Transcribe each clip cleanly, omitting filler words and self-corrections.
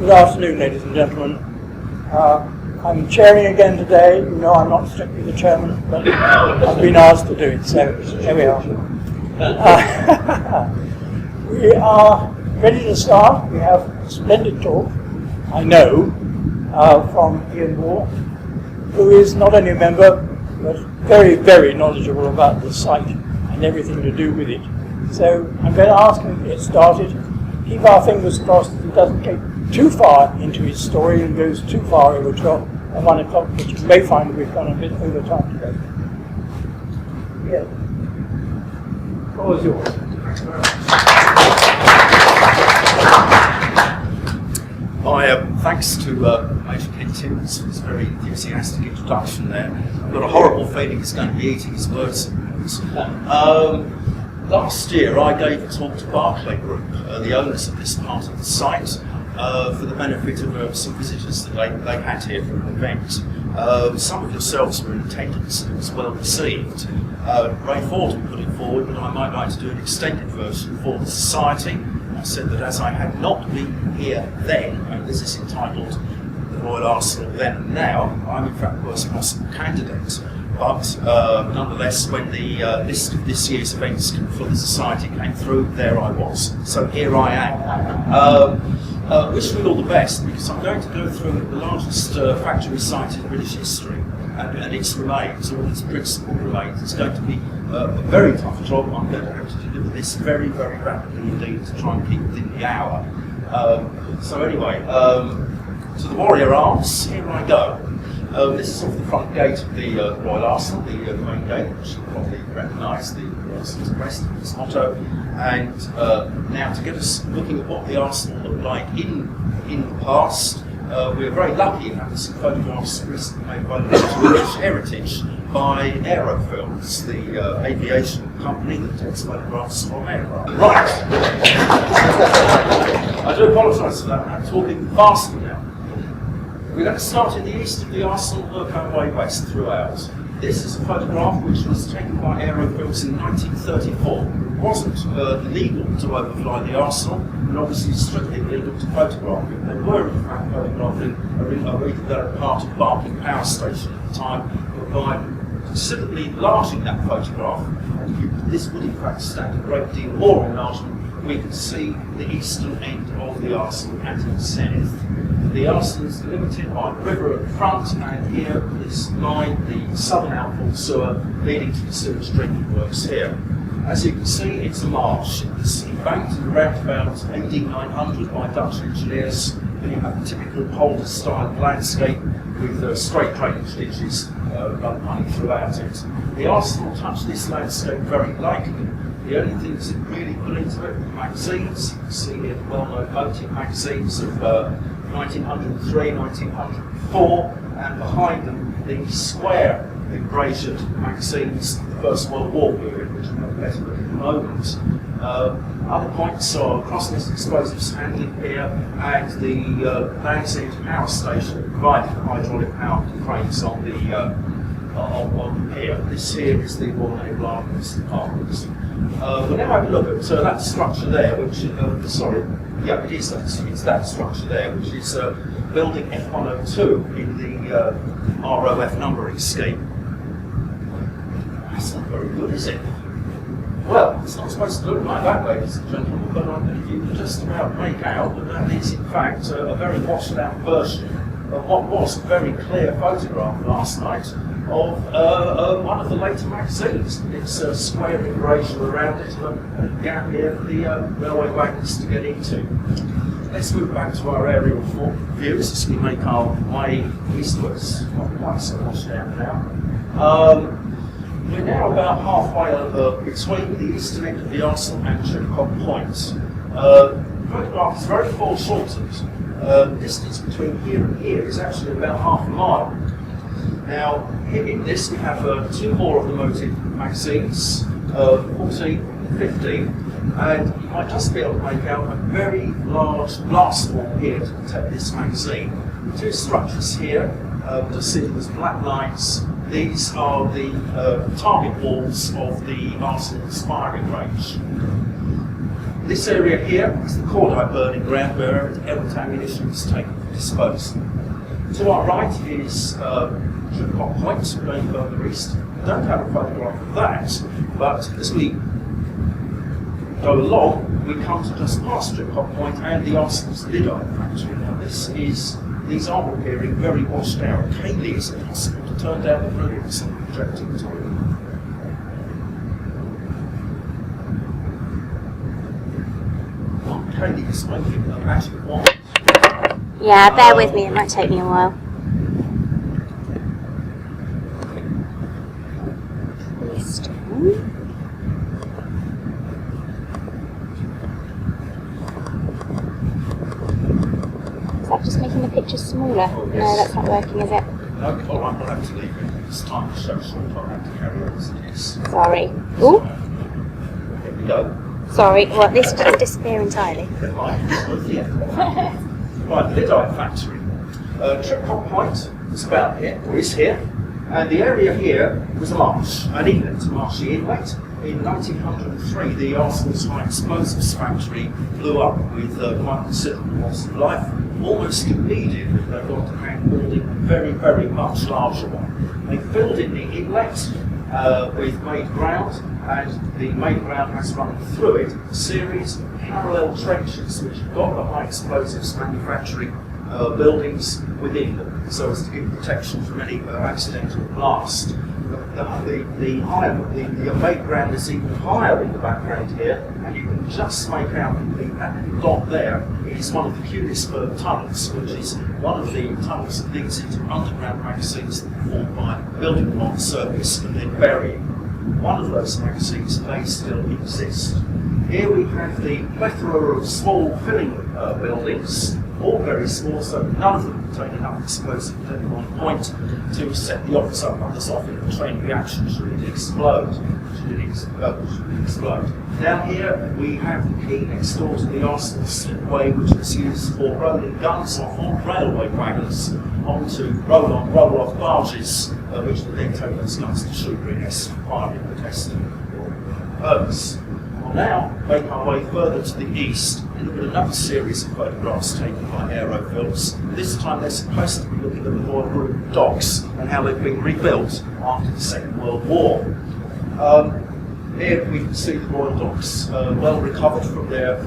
Good afternoon, ladies and gentlemen. I'm chairing again today. You know I'm not strictly the chairman, but I've been asked to do it, so here we are. We are ready to start. We have a splendid talk, I know, from Ian Moore, who is not only a member, but very, very knowledgeable about the site and everything to do with it. So I'm going to ask him to get started. Keep our fingers crossed that he doesn't get too far into his story and goes too far over 12 and 1 o'clock, which you may find we've gone a bit over time today. Yeah. The floor is yours. Thanks very much. Thanks to Major Kenton for his very enthusiastic introduction there. I've got a horrible feeling he's going to be eating his words. Last year I gave a talk to Barclay Group, the owners of this part of the site, for the benefit of some visitors that they had here for an event. Some of yourselves were in attendance and it was well received. Ray Ford put it forward, but I might like to do an extended version for the Society. I said that as I had not been here then, and this is entitled The Royal Arsenal Then and Now, I'm in fact the worst possible candidate. But nonetheless, when the list of this year's events for the Society came through, there I was. So here I am. Wish me all the best, because I'm going to go through the largest factory site in British history and its remains, or its principal remains. It's going to be a very tough job. I'm going to have to deliver this very, very rapidly indeed to try and keep within the hour. So anyway, to the Warrior Arms, here I go. This is off the front gate of the Royal Arsenal, the main gate, which you probably recognise, the Arsenal's crest, its motto. And now to get us looking at what the Arsenal looked like in the past, we're very lucky in having some photographs recently made by the British Heritage by Aerofilms, the aviation company that takes photographs from aircraft. Right! I do apologise for that, I'm talking faster now. We're going to start in the east of the Arsenal, work our way west throughout. This is a photograph which was taken by Aerofilms in 1934. It wasn't legal to overfly the Arsenal, and obviously strictly illegal to photograph it. They were in fact photographing a part of Barking Power Station at the time, but by considerably enlarging that photograph, and this would in fact stand a great deal more enlargement, we can see the eastern end of the Arsenal at its zenith. The Arsenal is limited by the Riverfront, and here this line, the southern outfall sewer leading to the sewage drinking works here. As you can see, it's a marsh. It was embanked around about AD 900 by Dutch engineers, and you have a typical Polder-style landscape with straight drainage ditches running throughout it. The Arsenal touched this landscape very lightly. The only things that really put into it were magazines. You can see here the well-known boating magazines of 1903, 1904, and behind them the square embrasured magazines of the First World War period, which are better at the moment. Other points are cross-list explosives handling here, and the Plumstead power station provided hydraulic power to cranes on the pier. This here is the Royal Naval Armaments Department. We'll now have a look at that structure there, which, it's that structure there, which is building F102 in the ROF numbering scheme. That's not very good, is it? Well, it's not supposed to look like that, ladies and gentlemen, but you can just about make out that is in fact a very washed out version of what was a very clear photograph last night of one of the later magazines. It's a square embrasure around it and a gap here for the railway wagons to get into. Let's move back to our aerial views as we make our way eastwards. Not quite so washed out now. We're now about halfway between the eastern end of the Arsenal and Chilcot Point. The photograph is very foreshortened. The distance between here and here is actually about half a mile. Now, in this we have two more of the motive magazines, 14 and 15, and you might just be able to make out a very large blast wall here to protect this magazine. The two structures here, just see there's black lines. These are the target walls of the Arsenal's firing range. This area here is the cordite burning ground where every ammunition is taken for disposal. To our right is Tripcott Point, going further east. I don't have a photograph of that, but as we go along, we come to just past Tripcott Point and the Arsenal's Lyddite factory. Now these are appearing very washed out. Occasionally it's impossible to turn down the brilliance of the projecting time. Occasionally it's making an attic one. Yeah, bear with me, it might take me a while. Is that just making the picture smaller? Oh, yes. No, that's not working, is it? No, all right, we'll have to leave it. It's time to show short. I'll have to carry on as it is. Sorry. Ooh, Here we go. sorry. What, this didn't disappear entirely? Right, the Lyddite factory. Tripcott Point is about here, or is here, and the area here was a marsh, an inlet, a marshy inlet. In 1903, the Arsenal's high explosives factory blew up with quite considerable loss of life. Almost immediately, they got to hand building a very, very much larger one. They filled in the inlet with made ground, and the made ground has running through it a series of parallel trenches which have got the high explosives manufacturing buildings within them, so as to give protection from any accidental blast. The made ground is even higher in the background here, and you can just make out that dot there is one of the Kunisberg tunnels, which is one of the tunnels that leads into underground magazines that are formed by building them on the surface and then burying. One of those magazines may still exist. Here we have the plethora of small filling buildings, all very small, so none of them contain enough explosive at any one point to set the others off in a chain reaction should it explode. Down here we have the quay next door to the Arsenal slipway, which was used for rolling guns off on railway wagons onto roll-on, roll-off barges, which would then take those guns to Shoebury-esque firing the testing purpose. We'll now make our way further to the east and look at another series of photographs taken by aerofilms. This time they're supposed to be looking at the Royal Group docks and how they've been rebuilt after the Second World War. Here we can see the Royal Docks well recovered from their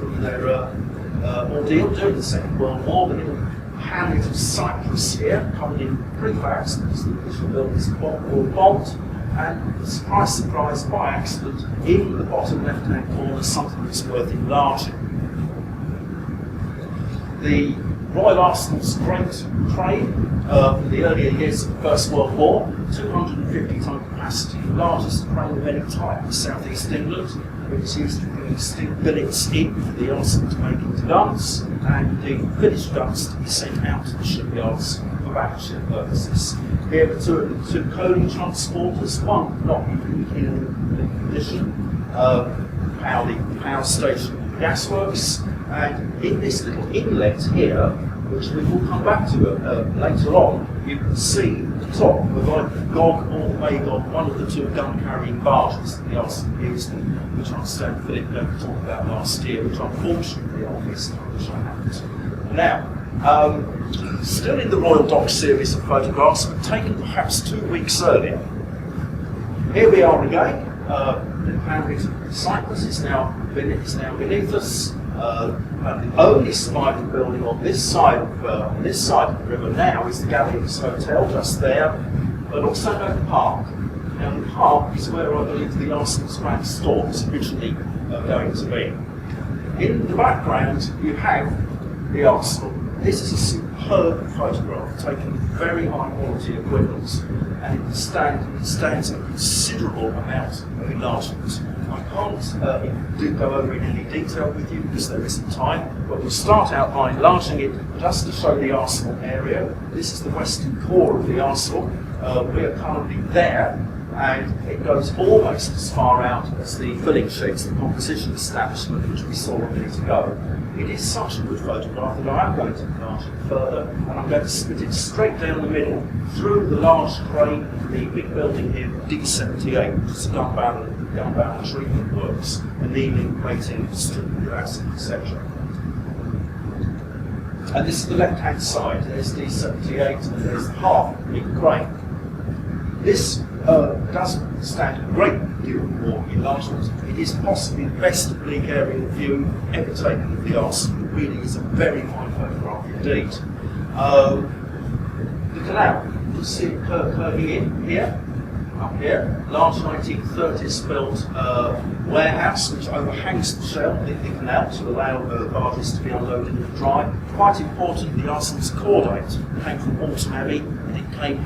ordeal during the Second World War. The little hamlet of Cyprus here, covered in prefabs because the initial buildings were bombed. And surprise, surprise, by accident, in the bottom left-hand corner, something that's worth enlarging. The Royal Arsenal's great crane from the earlier years of the First World War, 250-ton capacity, the largest crane of any type in South East England. It was used to bring steel billets in for the Arsenal to make into guns, and the finished guns to be sent out to the shipyards for battleship purposes. Here are two coaling transporters, one not in condition, power the power station gasworks, and in this little inlet here, which we will come back to later on, you can see the top of either GOG or Magog, one of the two gun-carrying barges that the Arsenal used, which I understand Philip talked about last year, which unfortunately I missed, which I haven't. Now, still in the Royal Dock series of photographs, but taken perhaps 2 weeks earlier. Here we are again. The hamlet of Cyprus is now beneath us. The only surviving building on this side of the river now is the Galleons Hotel, just there, but also no park. Now the park is where I believe the Arsenal's grand store was originally going to be. In the background you have the Arsenal. This is a superb photograph taken with very high quality equipment, and it stands a considerable amount of enlargement. I can't go over in any detail with you because there isn't time, but we'll start out by enlarging it just to show the Arsenal area. This is the western core of the Arsenal. We are currently there, and it goes almost as far out as the filling sheds, the composition establishment, which we saw a minute ago. It is such a good photograph that I am going to enlarge it further, and I'm going to split it straight down the middle through the large crane, the big building here, D78, which is a gun barrel gun barrel treatment works, annealing, plating, stripping of acid, etc. And this is the left-hand side. There's D78 and there's the half big crane. This doesn't stand a great deal more enlargement. It is possibly the best oblique aerial view ever taken of the arsenal. It really is a very fine photograph indeed. The canal, you can see it curving in here, up here. Large 1930s built warehouse which overhangs the shell, the canal, to allow barges to be unloaded and dry. Quite important, the arsenal's cordate came from Alton Abbey, and it came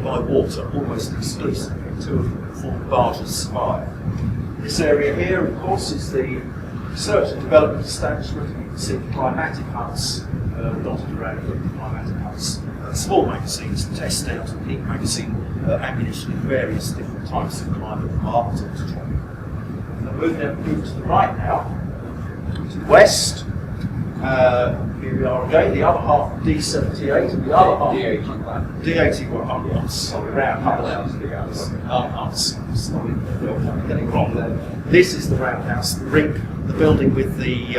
by water almost exclusively. Two of them formed barges survive. This area here, of course, is the research and development establishment. You can see the climatic huts dotted around here, the climatic huts. Small magazines, test out and heat magazine ammunition in various different types of climate from Arctic to tropical. Move to the right now, to the west. Here we are again, the other half of D78 and the other half D81. D81, I'm sorry, roundhouse. I'm getting wrong there. This is the roundhouse, the rink, the building with the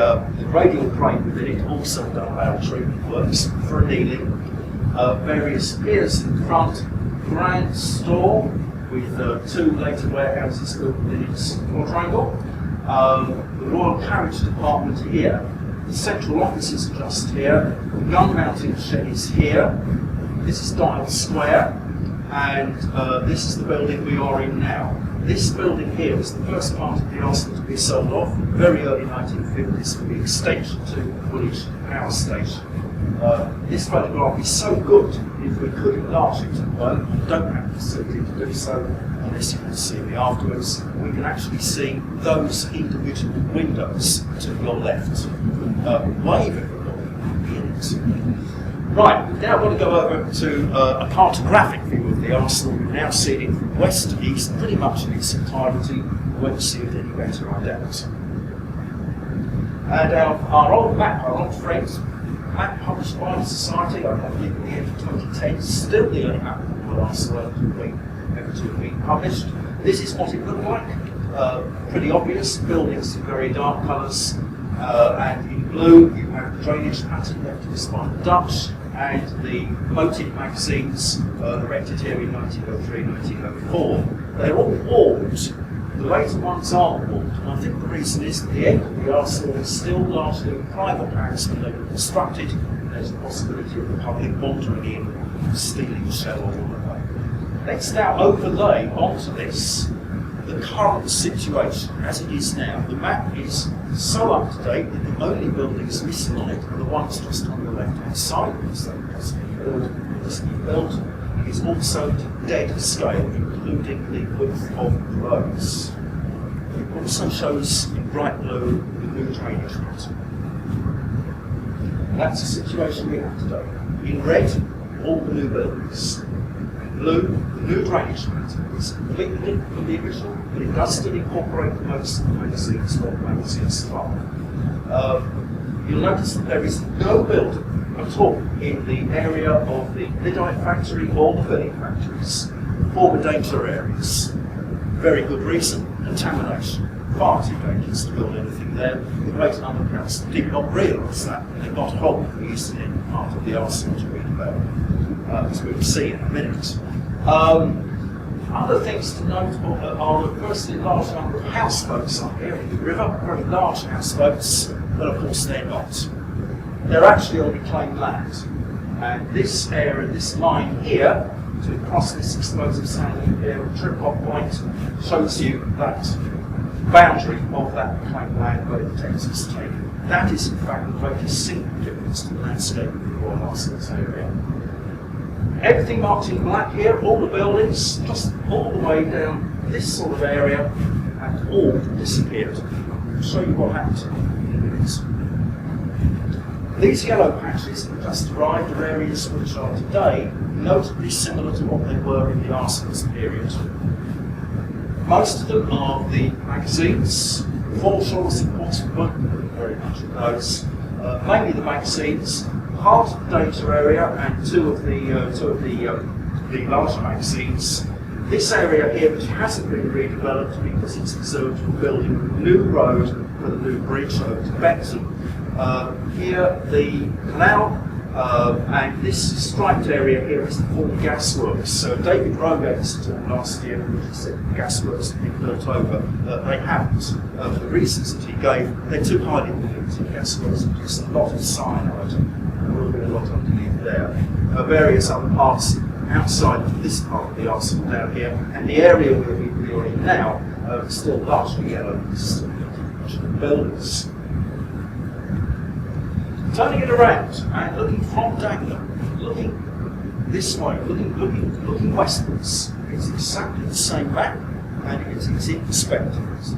radial crane within it, also done barrel treatment works for annealing. Various piers in front, grand store with two later warehouses built within its quadrangle. The Royal Carriage Department here. The central offices are just here. The gun mounting shed is here. This is Dial Square, and this is the building we are in now. This building here was the first part of the arsenal to be sold off, very early 1950s, for the extension to Woolwich Power Station. This photograph is so good, if we could enlarge it, well, we don't have the facility to do so, unless you can see me afterwards. We can actually see those individual windows to your left. Wave everybody in it. Right, we've now got to go over to a cartographic view of the arsenal. We've now seen it from west to east, pretty much in its entirety. We won't see it any better, I doubt. And our old map, our old friends, map published by the Society, I believe at the end of 2010, still the only map of the arsenal ever to have been published. This is what it looked like. Pretty obvious, buildings in very dark colours, and in blue you have the drainage pattern left to us by the Dutch, and the motive magazines erected here in 1903, 1904. They're all walled. The later ones aren't walled, and I think the reason is that the end of the arsenal is still largely in private hands when they were constructed. There's the possibility of the public wandering in, stealing the shell all the way. Let's now overlay onto this the current situation as it is now. The map is so up to date that the only buildings missing on it are the ones just on the left hand side, because they must be built. It's also to dead scale, including the width of the roads. It also shows in bright blue the new drainage pattern. That's the situation we have today. In red, all the new buildings. In blue, the new drainage pattern. It's completely different from the original, but it does still incorporate most of the magazines, what magazines survive. You'll notice that there is no building at all in the area of the Lyddite factory or the filling factories, former danger areas. Very good reason, contamination. Far too dangerous to build anything there. The great number of councils did not realise that, and they got hold of the eastern end part of the arsenal to read about, as we'll see in a minute. Other things to note are that firstly, a large number of houseboats up here in the river, very large houseboats, but of course they're not. They're actually on reclaimed land, and this area, this line here, to cross this explosive sand here at Trip-Off Point, shows you that boundary of that reclaimed land where the text is taken. That is in fact the greatest single difference to the landscape of the Royal Arsenal's area. Everything marked in black here, all the buildings, just all the way down this sort of area, have all disappeared. I'll show you what happened in a minute. These yellow patches that just arrived are areas which are today notably similar to what they were in the Arsenal's period. Most of them are the magazines. Foreshores, of course, we won't look very much at those. Mainly the magazines, part of the data area, and two of the larger magazines. This area here, which hasn't been redeveloped because it's reserved for building a new road for the new bridge over to Benton. Here, the canal, and this striped area here is the former gasworks. So David Rogate talked last year, which said gasworks have been built over. They haven't. For the reasons that he gave, they're too highly polluted. Gasworks have just a lot of cyanide. There will be a lot underneath there. Various other parts outside of this part of the arsenal down here, and the area where we are in now is still largely yellow. Still buildings. Turning it around and looking from Dagenham, looking this way, looking westwards, it's exactly the same map, and it's in perspective. It's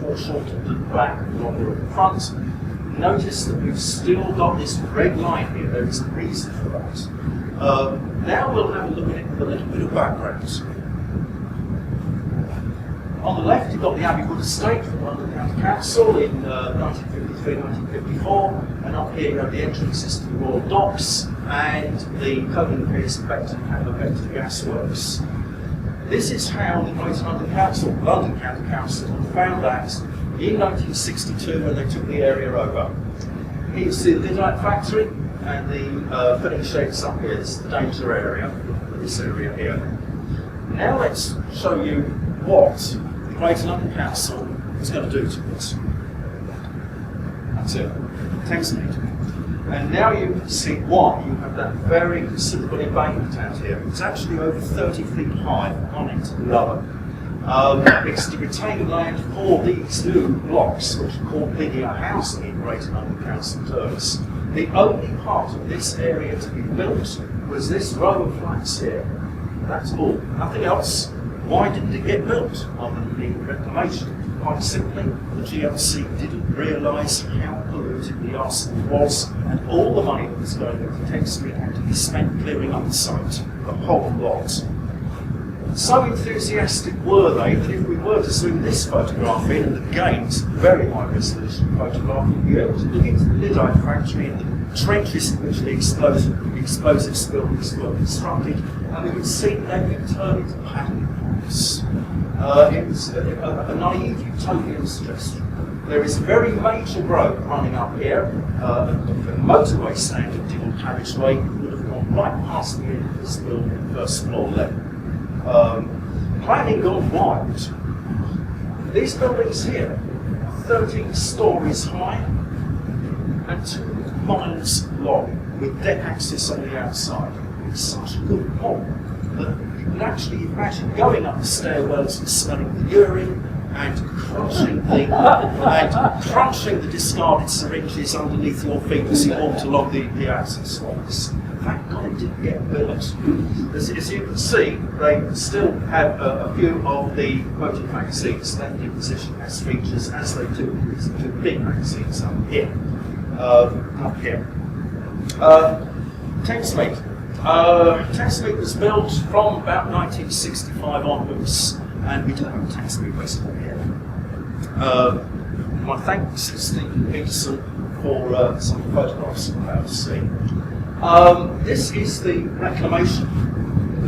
more short at the back and longer at the front. Notice that we've still got this red line here. There is a reason for that. Now we'll have a look at it with a little bit of background. On the left, you've got the Abbey Wood Estate from London County Council in 1953-1954, and up here you have the entrances to the Royal Docks and the Covenant Piers and Beckton Gasworks. This is how the Greater London County Council found that in 1962 when they took the area over. Here's the Lyddite factory and the filling sheds up here. This is the danger area, this area here. Now let's show you what the Greater London Council was going to do to it. That's it, Thamesmead. And now you can see why you have that very considerable embankment out here. It's actually over 30 feet high on it, lower. It's to retain land for these new blocks, which are called linear housing in Greater London Council terms. The only part of this area to be built was this row of flats here. That's all, nothing else. Why didn't it get built other than the Reclamation? Quite simply, the GLC didn't realise how polluted the arsenal was, and all the money that was going into Thamesmead had to be spent clearing up the site, the whole lot. So enthusiastic were they that if we were to zoom this photograph in, and again it's a very high resolution photograph, you'd be able to look into the Lyddite factory and the trenches in which the explosives buildings were constructed, and we would see that they'd been turned into pattern points. It was a naive utopian suggestion. There is a very major road running up here, a motorway standard dual carriageway would have gone right past the end of this building, first floor level. Planning gone wild. These buildings here are 13 stories high and 2 miles long, with deck access on the outside. It's such a good model that you can actually imagine going up the stairwells and smelling the urine and crunching the discarded syringes underneath your feet as you walked along the access walks. Thank God it didn't get built. As you can see, they still have a few of the motor magazines left in position as features, as they do with these 2 big magazines up here. Thamesmead. Thamesmead was built from about 1965 onwards, and we do have a Thamesmead Westport here. My thanks to Stephen Peterson for some of the photographs I'm about to see. This is the Reclamation,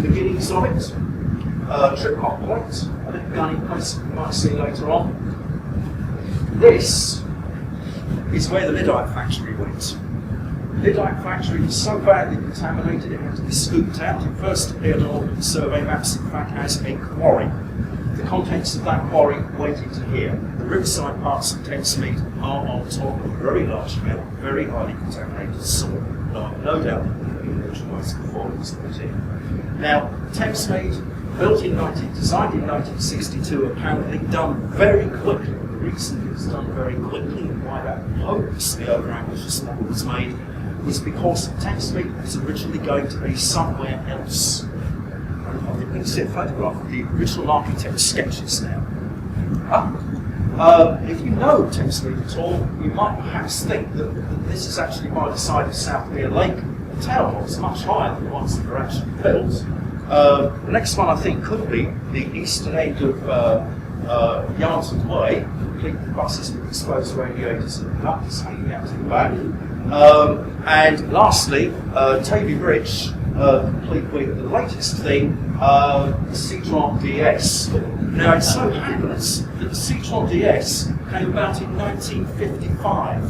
the beginnings of it. Trip hop point, a little gunny place you might see later on. This is where the Lyddite factory went. The Lyddite factory was so badly contaminated it had to be scooped out. It first appeared on all survey maps, in fact, as a quarry. The contents of that quarry went into here. The riverside parts of Thamesmead are on top of a very large amount of very highly contaminated soil. No doubt that would have been neutralised before it was put in. Now, Thamesmead, designed in 1962, apparently done very quickly. The reason it was done very quickly and why that hopelessly over-ambitious model was made was because Thamesmead was originally going to be somewhere else. I think we can see a photograph of the original architect's sketches now. If you know Thamesmead at all, you might perhaps think that this is actually by the side of Southmere Lake. The tower was much higher than the ones that were actually built. The next one I think could be the eastern end of Yardswood Way, complete with buses with exposed radiators and ducts hanging out to the back. And lastly, Tavy Bridge, complete with the latest thing, Citron DS. Now it so happens that the Citron DS came about in 1955.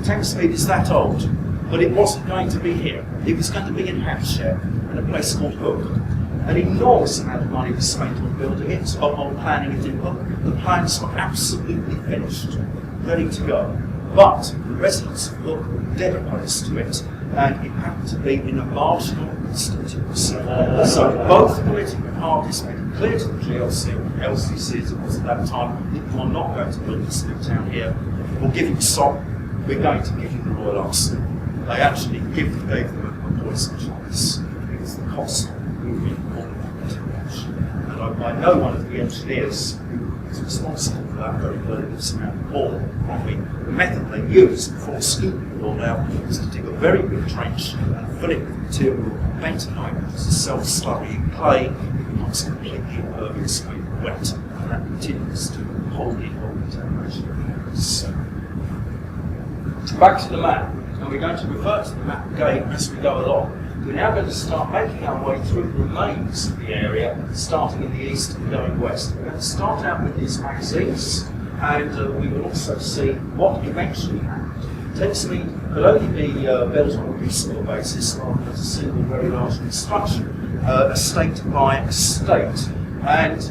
Thamesmead is that old, but it wasn't going to be here. It was going to be in Hampshire, in a place called Hook. An enormous amount of money was spent on building it, on planning it in Hook. The plans were absolutely finished, ready to go. But the residents of Hook were dead opposed to it, and it happened to be in a marginal constituency. So both political parties made it clear to the LCC as it was at that time, that you are not going to build this new town here. We'll give you SOP, we're going to give you the Royal Arsenal. They actually gave them a poison choice because the cost of moving all of too much. And I know one of the engineers who was responsible for that very early amount of ore from me. The method they used before scooping it all out was to dig a very big trench and fill it with material bentonite, which is a self-slurrying clay. It becomes completely impervious when wet, and that continues to hold the temperature. So, back to the map, and we're going to refer to the map again as we go along. We're now going to start making our way through the remains of the area, starting in the east and going west. We're going to start out with these magazines, and we will also see what eventually happened. Thamesmead could only be built on a piecemeal basis rather than as a single very large construction, estate by estate. And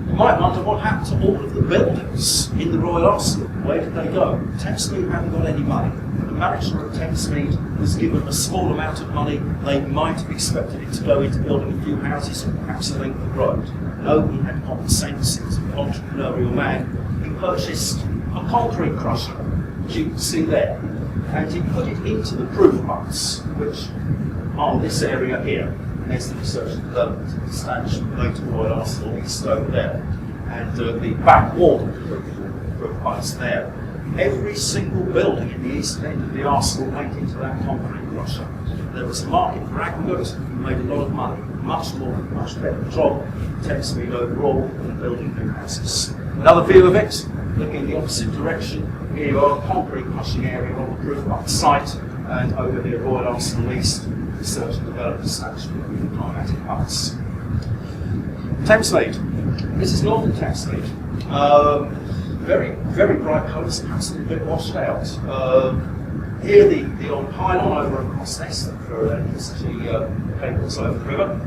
you might wonder what happened to all of the buildings in the Royal Arsenal. Where did they go? Thamesmead haven't got any money. The manager of Thamesmead was given a small amount of money. They might have expected it to go into building a few houses or perhaps a length of road. No, he had common sense. He was an entrepreneurial man. He purchased a concrete crusher, which you can see there, and he put it into the proof huts, which are this area here. And there's the research and development establishment, later Royal Arsenal East over there, and the back wall of the proof huts there. Every single building in the east end of the arsenal went into that concrete crusher. There was a market for aggregate, who made a lot of money, much better job in Thamesmead overall than building new houses. Another view of it, looking in the opposite direction, here you are, concrete crushing area on the proof hut site, and over here Royal Arsenal East, research and development establishment with the climatic huts. Thamesmead. This is northern Thamesmead. Very, very bright colours, perhaps a little bit washed out. Here the old pylon over across this for electricity cables over the river.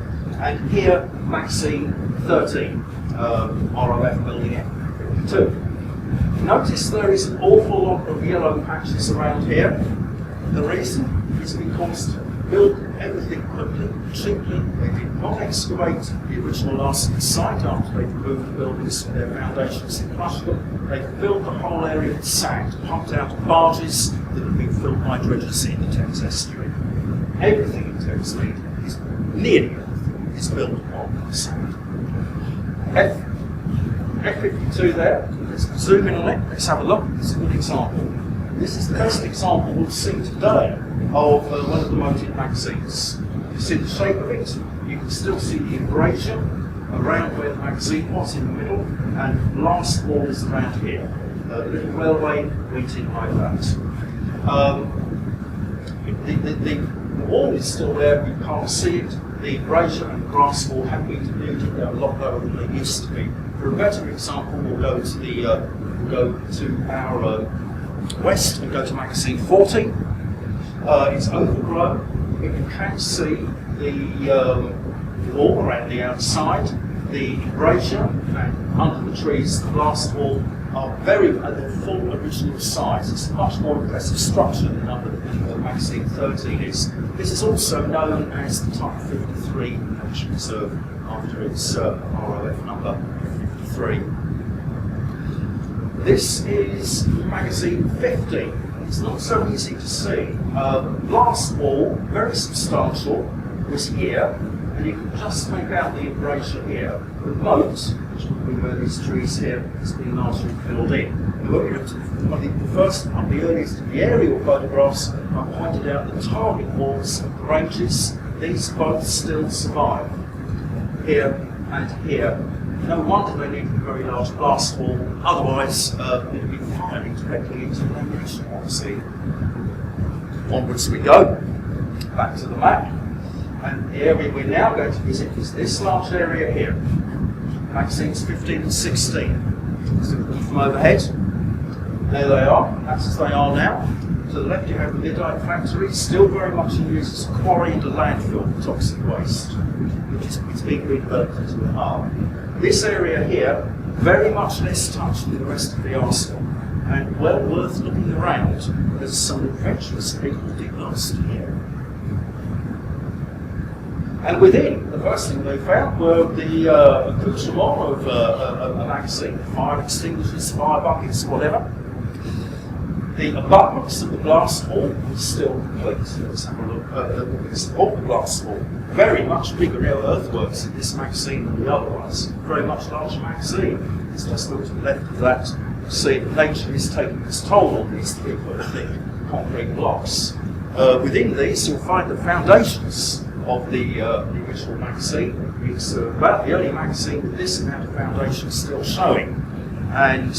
And here, Maxine 13, ROF building F52. Notice there is an awful lot of yellow patches around here. The reason is because to build everything quickly, cheaply, they did not excavate the original Arsenal site after they removed the buildings from their foundations and crushed them. They filled the whole area with sand, pumped out of barges that had been filled by dredgers in the Thames estuary. Everything in Thamesmead, nearly everything, is built on sand. F52 there, let's zoom in on it, let's have a look. It's a good example. This is the best example we'll see today of one of the moated magazines. You see the shape of it, you can still see the embrasure around where the magazine was in the middle, and the last wall is around here. The little railway went in like that. The wall is still there, you can't see it. The embrasure and the grass wall have been denuded, they're a lot lower than they used to be. For a better example, we'll go to our west and go to magazine 40. It's overgrown, but you can see the wall around the outside, the embrasure, and under the trees, the blast wall are very at their full original size. It's a much more impressive structure than under magazine 13 is. This is also known as the Type 53 Nature Reserve after its ROF number 53. This is magazine 50. It's not so easy to see. The blast wall, very substantial, was here, and you can just make out the embrasure here. The moat, which would be where these trees here, has been largely filled in. And looking at one of the earliest of the aerial photographs, I pointed out the target walls of the ranges. These both still survive, here and here. No wonder they needed a very large blast wall, otherwise it would be firing directly into the location, obviously. Onwards we go, back to the map. And the area we're now going to visit is this large area here. Magazines 15 and 16. So from overhead, there they are, that's as they are now. To the left you have the Lyddite factory, still very much in use as a quarry and a landfill for toxic waste, which is being redeveloped into a hub. This area here, very much less touched than the rest of the arsenal, and well worth looking around as some adventurous people did last year. And within, the first thing they found were the accoutrement of a magazine, fire extinguishers, fire buckets, whatever. The abutments of the glass wall was still complete. Let's have a look at support the glass wall. Very much bigger earthworks in this magazine than the other ones. Very much larger magazine. It's just look to the left of that. You see that nature is taking its toll on these 3-foot thick concrete blocks. Within these, you'll find the foundations of the original magazine. It's about the only magazine with this amount of foundations still showing. And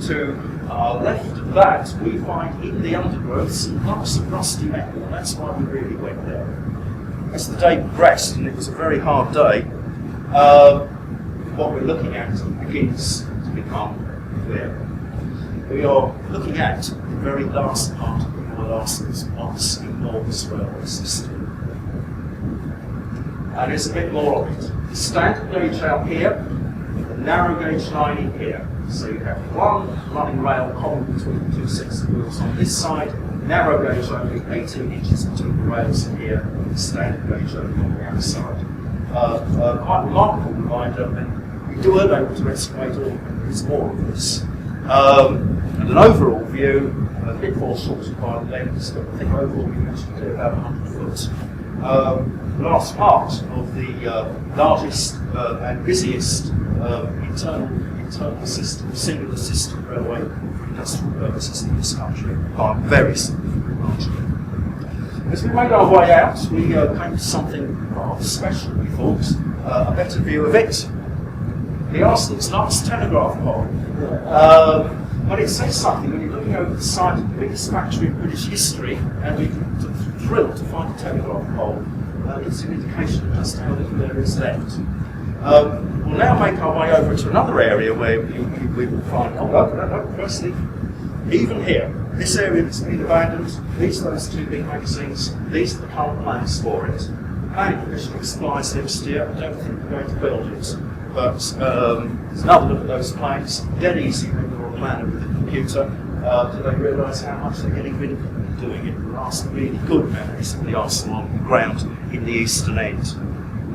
to our left of that, we find in the undergrowth some lumps of rusty metal, and that's why we really went there. As the day progressed, and it was a very hard day, what we're looking at begins to become clear. We are looking at the very last part of the Arson's once enormous railway system. And there's a bit more of it. The standard gauge out here, the narrow gauge line in here. So you have one running rail common between the two sets of wheels on this side, narrow gauge only 18 inches between the rails in here, and standard gauge only on the outside. Quite remarkable reminder, and we were able to excavate all, there is more of this. And an overall view, a bit more sorted by the lengths, but I think overall we managed to do about 100 foot. The last part of the largest and busiest internal system, singular system railway for industrial purposes in this country by very significant margin. As we made our way out, we came to something rather special, we thought, a better view of it. The Arsenal's last telegraph pole. But it says something when you're looking over the side of the biggest factory in British history, and we were thrilled to find a telegraph pole. It's an indication of just how little there is left. We'll now make our way over to another area where we will find, firstly, even here, this area that's been abandoned, these are those two big magazines, these are the current plans for it. Planning Commission supplies next year, I don't think we're going to build it, but there's another look at those plans, dead easy when you're a planner with a computer. Do they realise how much they're getting rid of doing it? There are some really good memories of the arsenal on the ground in the eastern end.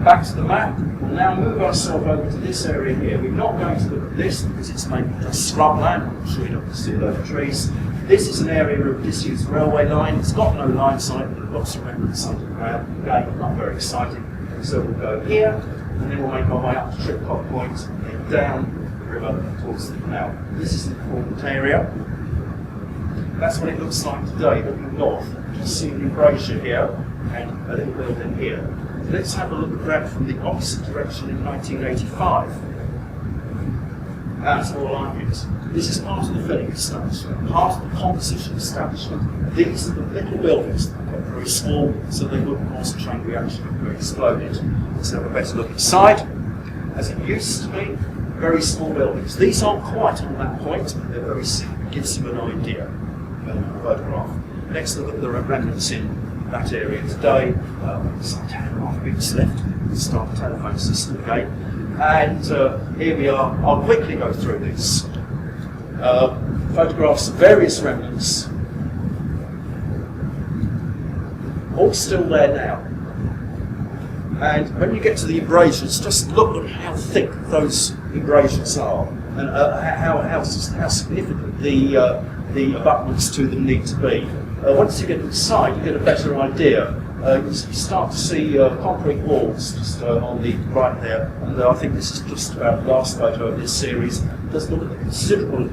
Back to the map, we'll now move ourselves over to this area here. We're not going to look at this because it's mainly just scrubland. I'm sure you don't see a load of trees. This is an area of disused railway line. It's got no line site, but lots of remnants underground. Again, not very exciting. So we'll go here, and then we'll make our way up to Tripcock Point, and down the river towards the canal. This is the important area. That's what it looks like today, looking north. Just see the embrasure here, and a little building here. Let's have a look at that from the opposite direction in 1985. That's more like it. This is part of the filling establishment, part of the composition establishment. These are the little buildings that are very small, so they wouldn't cause a chain reaction if they exploded. Let's have a better look inside. As it used to be, very small buildings. These aren't quite on that point, but they're very simple. It gives you an idea of the photograph. Next look at the remnants in that area today. Some telegraph bits left. We'll start the telephone system again. And here we are. I'll quickly go through this. Photographs of various remnants. All still there now. And when you get to the embrasures, just look at how thick those embrasures are and how significant the abutments to them need to be. Once you get inside, you get a better idea. You start to see concrete walls just on the right there, and I think this is just about the last photo of this series. Just look at the considerable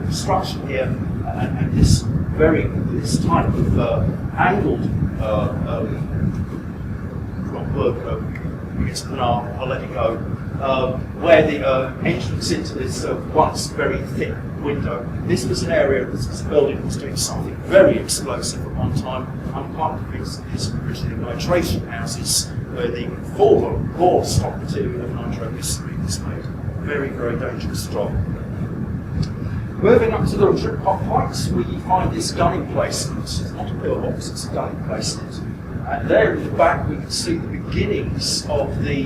construction here, and this type of angled It's canal, I'll let it go. Where the entrance into this once very thick window. This was an area, this building was doing something very explosive at one time. I'm quite convinced that these were originally nitration houses, where the raw stock material of nitroglycerine was made. Very, very dangerous job. Moving up to the trip-hop points, we find this gun emplacement. It's not a pillbox, it's a gun emplacement. And there in the back we can see the beginnings of the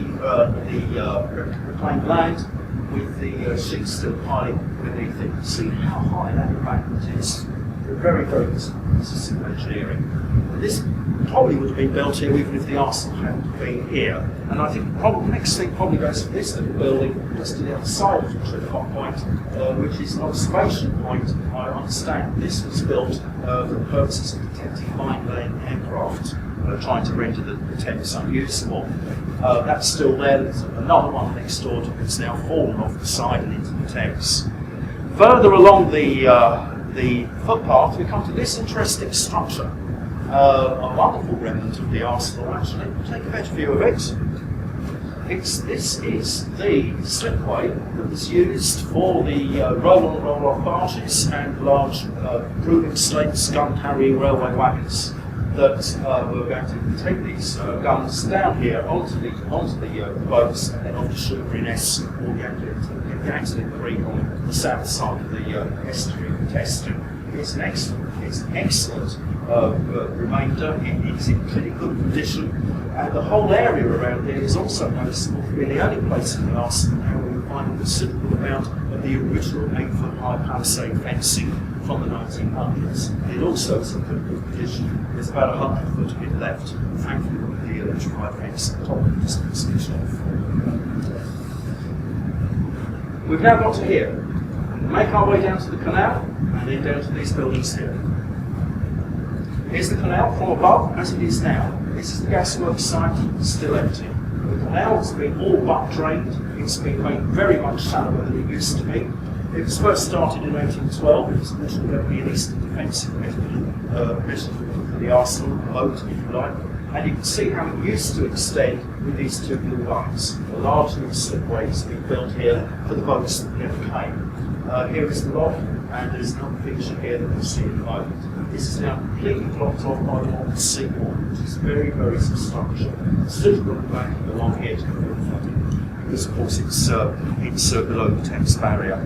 reclaimed land, with the sheets still piling beneath it. You can see how high that embankment is. Very, very good piece of civil engineering. This probably would have been built here even if the arsenal hadn't been here. And I think the next thing probably goes from this little building just to the other side of the trip-hop point, which is an observation point. I understand this was built for the purposes of detecting mine-laying aircraft, trying to render the Thames unusable. That's still there. There's another one next door to it. It's now fallen off the side and into the Thames. Further along the footpath, we come to this interesting structure. A wonderful remnant of the arsenal, actually. We'll take a better view of it. This is the slipway that was used for the roll-on, roll-off barges and large proving slates, gun-carrying railway wagons that were going to take these guns down here onto the boats and then onto Sugar-Green-S or Gantlin Creek on the south side of the estuary of the Teston. It's an excellent remainder. It's in pretty good condition, and the whole area around here is also noticeable for being the only place in the arsenal now where we find a considerable amount of the original 8-foot high palisade fencing from the 1900s. It also is in pretty good condition. There's about 100 foot of it left, thankfully with the electrified fence at the top of this switched off. We've now got to here. We'll make our way down to the canal and then down to these buildings here. Here's the canal from above as it is now. This is the gasworks site, still empty. The canal has been all but drained. It's been made very much shallower than it used to be. It was first started in 1812. It was originally going to be an eastern defensive measure for the arsenal, the moat, if you like. And you can see how it used to extend with these two blue lines. A large new slipway has been built here for the boats that never came. Here is the lock, and there's another feature here that we'll see in a moment. This is now completely blocked off by the modern seawall, which is very, very substantial. Suitable at the back and along here to the Riverfront, because of course it's below the Thames barrier.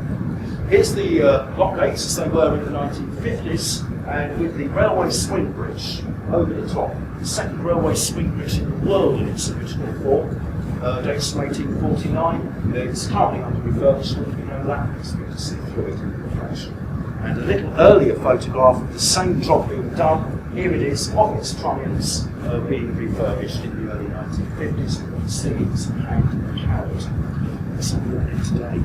Here's the lock gates as they were in the 1950s, and with the railway swing bridge over the top. The second railway swing bridge in the world in its original form, dates from 1849. It's currently under refurbishment. We know that because we can see through it in the reflection. And a little earlier photograph of the same job being done. Here it is, of its trunnions being refurbished in the early 1950s. You can see it's hand-carried. That's all we're doing today.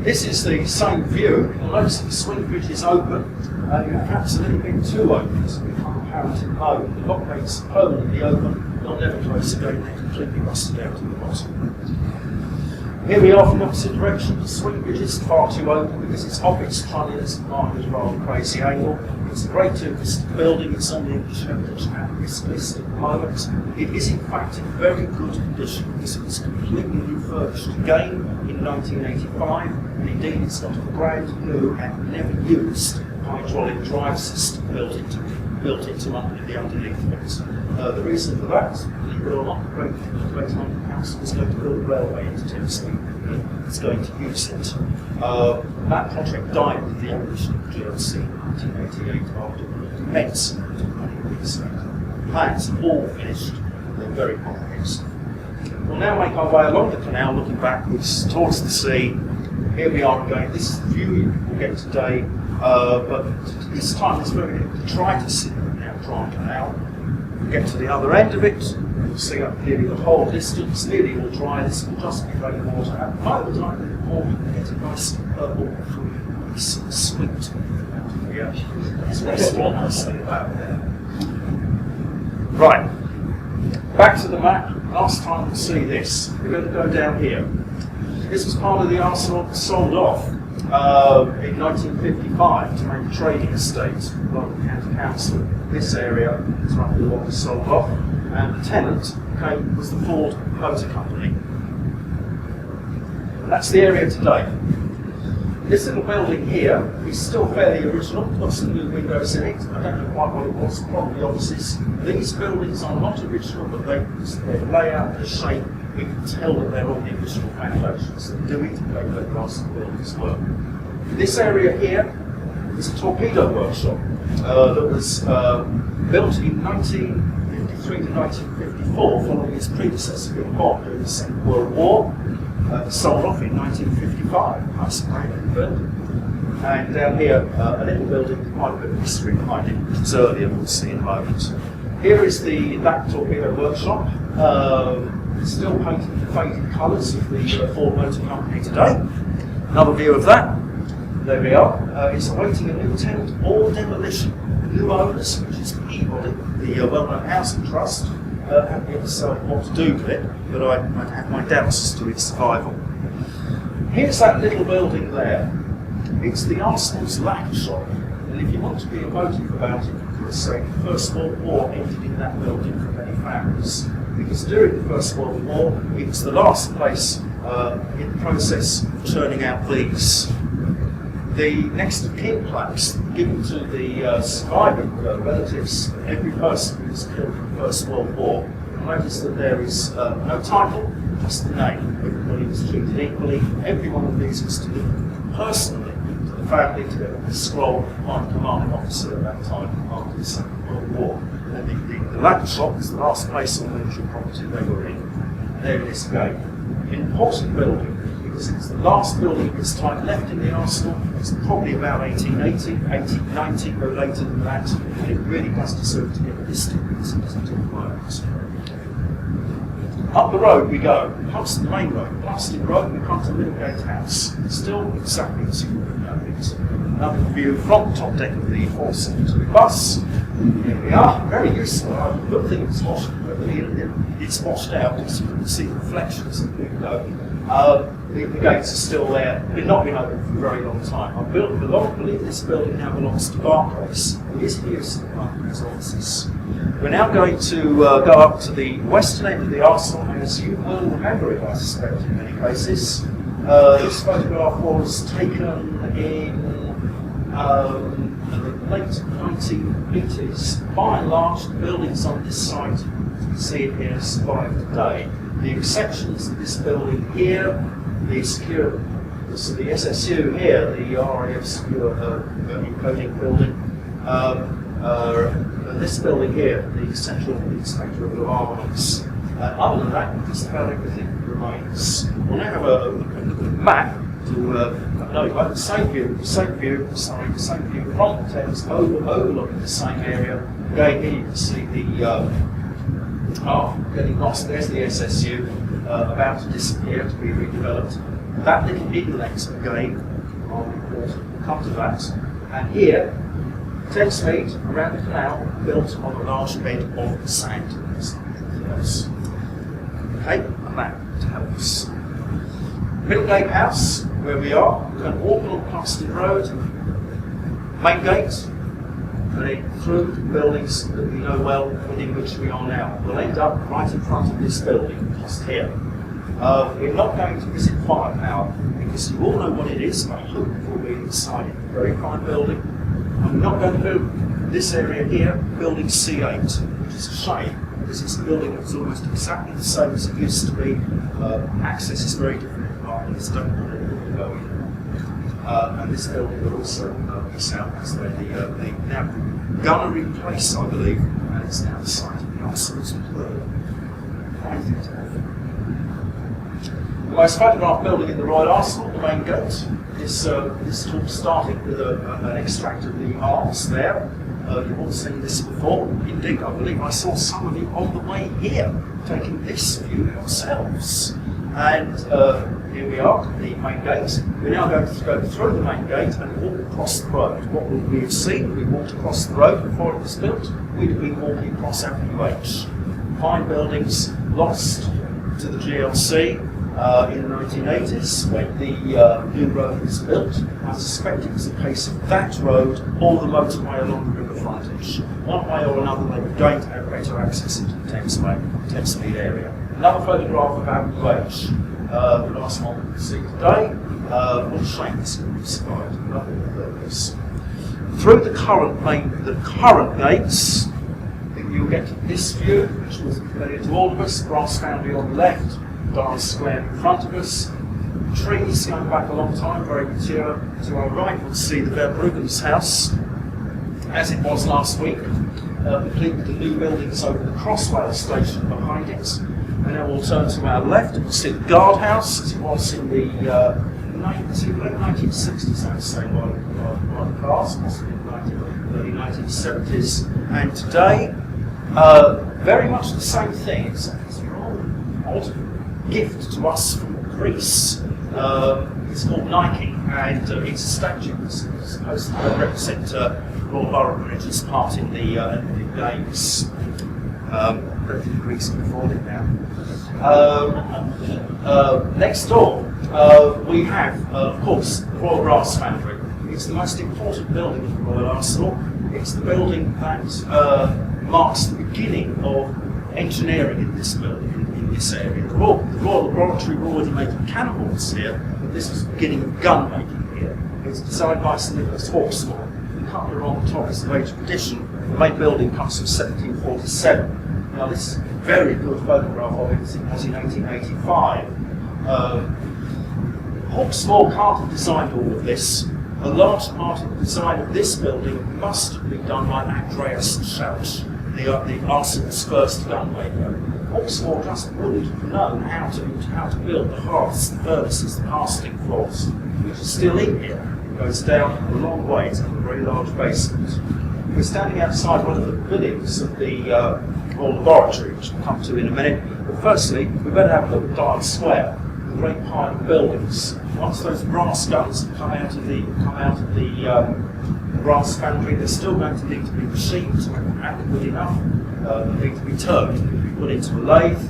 This is the same view. You'll notice the swing bridge is open, perhaps a little bit too open, so we can't apparent in mode. The lock gates are permanently open, they'll never close again, they're completely rusted out at the bottom. Here we are from the opposite direction. The swing bridge is far too open because it's off its trunnions and marked at a rather crazy angle. It's a great two-listed building, it's on the English Heritage at risk list at the moment. It is in fact in very good condition because it was completely refurbished again in 1985, and indeed it's got a brand new and never used hydraulic drive system built into the underneath of it. The reason for that, believe it or not, the Great London Council is going to build a railway into Thamesmead. It's going to use it. That project died with the abolition of GLC in 1988 after immense amount of money being spent. Plans are all finished. They're very comprehensive. We'll now make our way along the canal, looking backwards towards the sea. Here we are again. This is the view we'll get today, but this time there's very little detritus in the now dry canal. We'll get to the other end of it. You'll see up clearly the whole distance. Nearly all dry. This will just be rainwater. At the moment, I think more we can get a nice purple, nice and sweet. Yeah, that's what I say about there. Right. Back to the map. Last time we'll see this. We're going to go down here. This was part of the arsenal sold off in 1955 to make a trading estate. London County Council. This area is roughly what was sold off. and the tenant was the Ford Motor Company. And that's the area today. This little building here is still fairly original, got some new windows in it. I don't know quite what it was, probably offices. These buildings are not original, but their layout, the shape, we can tell that they're on the original foundations. They do indicate that last buildings were. This area here is a torpedo workshop that was built in 1953 to 1954, following its predecessor being bombed during the Second World War. Sold off in 1955. Nice brand building. And down here, a little building with quite a bit of history behind it, which is earlier, we'll see in a moment. Here is that torpedo workshop. Still painted in the faded colours of the Ford Motor Company today. Another view of that. There we are. It's awaiting a new tenant or demolition. New owners, which is Peabody, the well-known housing trust, haven't yet decided what to do with it, but I have my doubts as to its survival. Here's that little building there. It's the Arsenal's lacquer shop, and if you want to be emotive about it, you could say the First World War ended in that building for many families. Because during the First World War, it was the last place in the process of churning out these. The next of kin plaques given to the surviving relatives of every person who was killed in the First World War. Notice that there is no title, just the name. Everybody was treated equally. Every one of these was delivered personally to the family to get a scroll by the commanding officer at that time after the Second World War. And the lacquer shop was the last place on military property they were in. And there it is again. An important building, because it's the last building of its type left in the arsenal. It's probably about 1880, 1890, no later than that, and it really does deserve to get listed because it doesn't talk about it. Up the road we go, past the main road, Plumstead Road, we come to Middlegate House. Still exactly as you would know it. Another view from the top deck of the 472 bus. Here we are, very useful. Good thing it's washed, it's washed out, so you can see the reflections of the window. The gates are still there. They've not been open for a very long time. I believe this building now belongs to Barclays. It is here as offices. We're now going to go up to the western end of the arsenal, and as you will remember it, I suspect, in many cases. This photograph was taken in the late 1980s. By and large, the buildings on this site, as you see it here, survive today. The exceptions to this building here, the SSU here, the RAF secure encoding building, this building here, the Central Inspector of Armaments. Other than that, just about everything remains. We'll now have a map to the same view from the Thames overlooking the same area. Again, here you can see the getting lost. There's the SSU about to disappear, to be redeveloped. That little inlet again, we'll come to that. And here, Thamesmead around the canal, built on a large bed of sand. Okay, and that helps. Middlegate House, where we are, we're going to walk along Plumstead Road, main gate, and then through the buildings that we know well within which we are now. We'll end up right in front of this building, just here. We're not going to visit Firepower, because you all know what it is, I hope you'll be inside it. Very fine building. And we're not going to do this area here, building C8, which is a shame, because it's a building that's almost exactly the same as it used to be. Access is very different, partners don't want anyone to go in. And this building will also miss out as the now gunnery place, I believe, and it's now the site of the Arsenal's fine thing to have. The most photographed building in the Royal Arsenal, the main gate. This talk started with an extract of the arms there. You've all seen this before. Indeed, I believe I saw some of you on the way here taking this view yourselves. And here we are, the main gate. We're now going to go through the main gate and walk across the road. What would we have seen? We walked across the road before it was built. We'd have been walking across Avenue H. Fine buildings, lost to the GLC. in the 1980s when the new road was built. I suspect it was a case of that road or the motorway along the river frontage. One way or another, they were going to have better access into the Thamesmead area. Another photograph of Avenue H, the last one we can see today. What a shame this couldn't survive. Lovely to look at this. Through the current gates, you'll get this view, which was familiar to all of us. Brass foundry on the left, Dial Square in front of us. Trees going back a long time, very mature. To our right, we'll see the Verbruggen's house, as it was last week, complete with the new buildings over the Crossrail station behind it. And then we'll turn to our left, and we'll see the guardhouse, as it was in the late 1960s, I would say, by the cars, possibly in the early 1970s. And today, very much the same thing. It's an odd gift to us from Greece. It's called Nike, and it's a statue that's supposed to represent Royal Borough Bridge's part in the Olympic Games. I don't think Greece can afford it now. Next door, we have, of course, the Royal Brass Foundry. It's the most important building in the Royal Arsenal. It's the building that marks the beginning of engineering in this building, in this area. The Royal Laboratory were already making cannonballs here, but this was the beginning of gun making here. It was designed by Sir Nicholas Hawksmoor. The cutler on the top is the major addition. The main building comes from 1747. Now this is a very good photograph of it as it was in 1885. Hawksmoor can't have designed all of this. A large part of the design of this building must have been done by Andreas Schauch, the Arsenal's first gunmaker. Hawksmoor just wouldn't have known how to build the hearths, the furnaces, the casting floors, which are still in here. It goes down a long way to a very large basement. We're standing outside one of the pavilions of the Royal Laboratory, which we'll come to in a minute. But firstly, we better have a look at Dial Square, the great pile of buildings. Once those brass guns have come out of the brass foundry, they're still going to need to be machined to make adequate enough. They need to be turned, they need to be put into a lathe.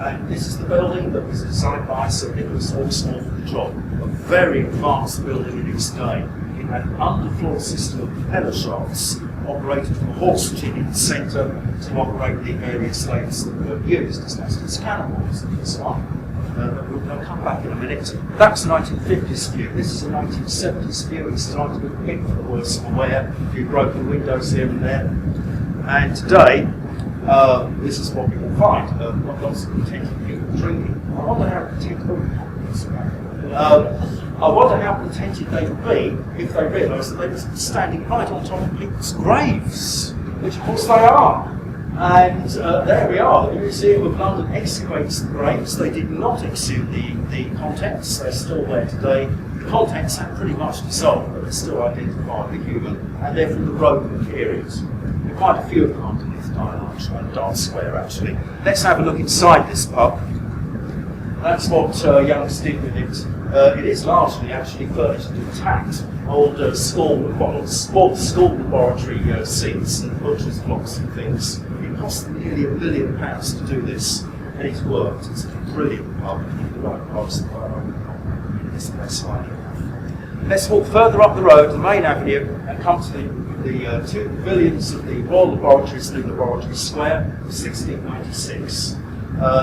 And this is the building that was designed by Sir Nicholas Hawksmoor for the job. A very advanced building in its day. It had an underfloor system of propeller shafts operated from a horse chin in the centre to operate the various lathes that were used as cannonballs and so on. I'll come back in a minute. That's a 1950s view. This is a 1970s view. It's starting to look a bit for the worse for wear. A few broken windows here and there. And today, this is what we will find. Lots of contented people drinking. I wonder how contented they would be if they realised that they were standing right on top of people's graves, which of course they are. And there we are. The Museum of London excavates the graves. They did not exhume the contents. They're still there today. The contents have pretty much dissolved, but they're still identifiably human, and they're from the Roman period. There are quite a few of them underneath Dial Square, actually. Let's have a look inside this pub. That's what Young's did with it. It is largely actually furnished intact. Old school laboratory seats and butcher's blocks and things. It cost them nearly £1 million to do this, and it's worked. It's a brilliant pub. The right pubs in this place finally. Let's walk further up the road, the main avenue, and come to the two pavilions of the Royal Laboratories through Laboratory Square, 1696.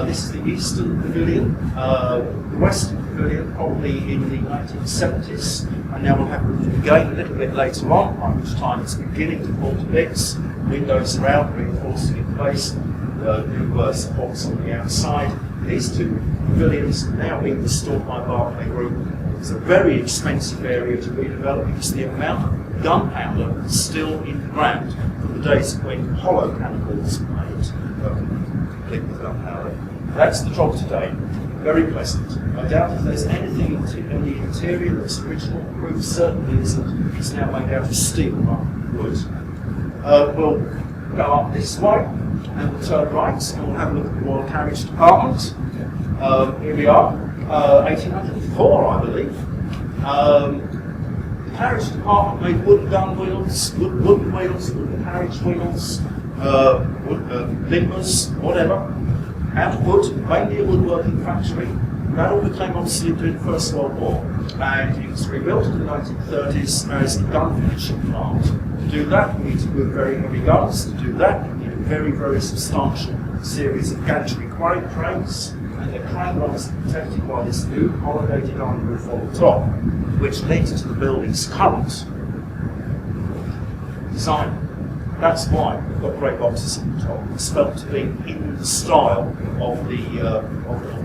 This is the Eastern Pavilion, the Western Pavilion probably in the 1970s, and now we'll have a look again a little bit later on, by which time it's beginning to fall to bits. Windows are out, reinforcing in place, new supports on the outside. These two pavilions are now being restored by Barclay Group. It's a very expensive area to redevelop because the amount of gunpowder is still in the ground from the days when hollow cannonballs were made. Complete with gunpowder. That's the job today. Very pleasant. I doubt if there's anything in the interior that's original. The roof certainly isn't. It's now made out of steel rather than wood. We'll go up this way and we'll turn right and we'll have a look at the Royal Carriage Department. Here we are, 1804 I believe. The carriage department made wooden gun wheels, wooden wheels, wooden carriage wheels, limbers, whatever. Out of wood, mainly a woodworking factory. That all became obsolete during the First World War, and it was rebuilt in the 1930s as a gun finishing plant. To do that, we need to move very heavy guns. To do that, we need a very, very substantial series of gantry cranes, and the crane runs protected by this new corrugated iron roof on the top, which led to the building's current design. That's why we've got grey boxes on the top. It's spelt to be in the style of the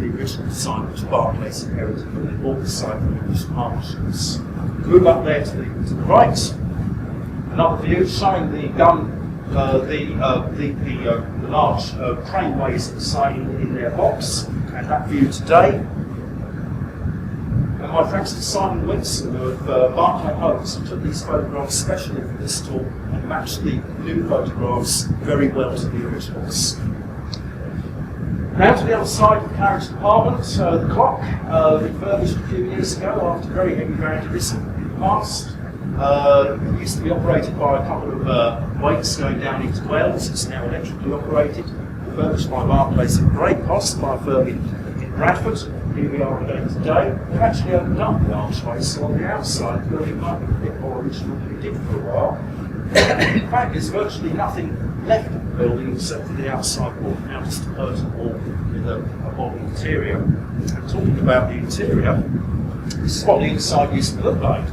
original design which Barclays inherited when they bought the site from the English partnerships. Move up there to the right. Another view showing the the large craneways at the side in their box, and that view today. And my thanks to Simon Winston of Barclay Homes, who took these photographs specially for this talk and matched the new photographs very well to the originals. Now to the other side of the carriage department, the clock, refurbished a few years ago after very heavy vandalism in the past. It used to be operated by a couple of weights going down into Wales. It's now electrically operated, refurbished by Barclays at great cost by a firm in Bradford. Here we are again today. We've actually opened up the archway, so on the outside the building might be a bit more original than we did for a while. In fact, there's virtually nothing left of the building except for the outside wall, now just a curtain wall with a modern interior. And talking about the interior, this is what the inside used to look like.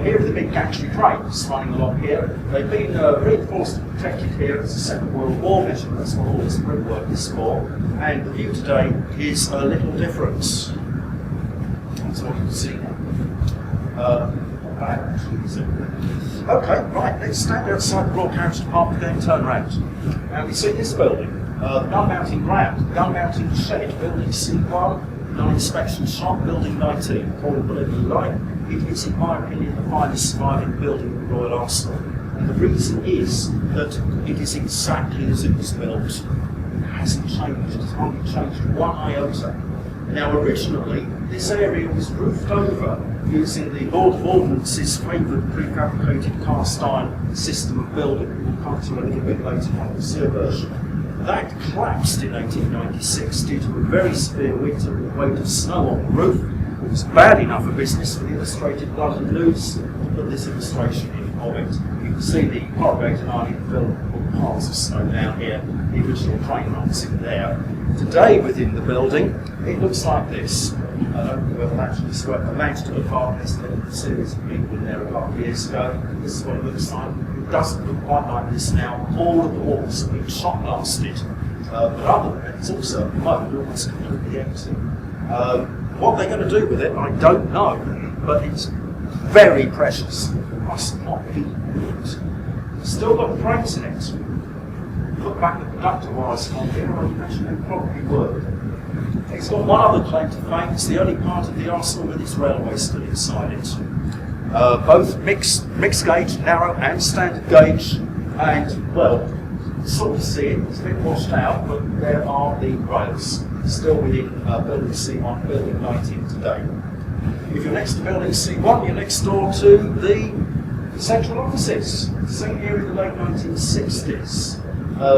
Here are the big gantry cranes running along here. They've been reinforced and protected here as a Second World War measure. That's what all this brickwork is for. And the view today is a little different. That's what you can see now. Okay, right, let's stand outside the Royal Carriage Department again and turn around. Now we see this building, the gun mounting ground, gun mounting shed, building C1, non-inspection shop, building 19, call it whatever you like. It is, in my opinion, the finest surviving building in the Royal Arsenal. And the reason is that it is exactly as it was built. It hasn't changed, it's hardly changed one iota. Now originally, this area was roofed over using the Board of Ordnance's favoured prefabricated cast iron system of building. We'll come to a little bit later on the Sear version. That collapsed in 1896 due to a very severe winter with weight of snow on the roof. It was bad enough a business for the Illustrated London News to put this illustration in of it. You can see the corrugated iron in the building with piles of snow down here, the original train runs in there. Today within the building, it looks like this. I don't know whether I managed to look after this little series of people in there a couple of years ago. This is what it looks like. It doesn't look quite like this now. All of the walls have been shot blasted. But other than that, it's also at the moment almost completely empty. What they're going to do with it, I don't know, but it's very precious. It must not be good. Still got the cranes in it. Look back at the conductor wires on here, I imagine they probably were. It's got one other claim to fame. It's the only part of the arsenal with its railway still inside it. Both mixed gauge, narrow and standard gauge, and well, sort of see it, it's a bit washed out, but there are the rails still within building C1, building 19 today. If you're next to building C1, you're next door to the central offices, seen here in the late 1960s.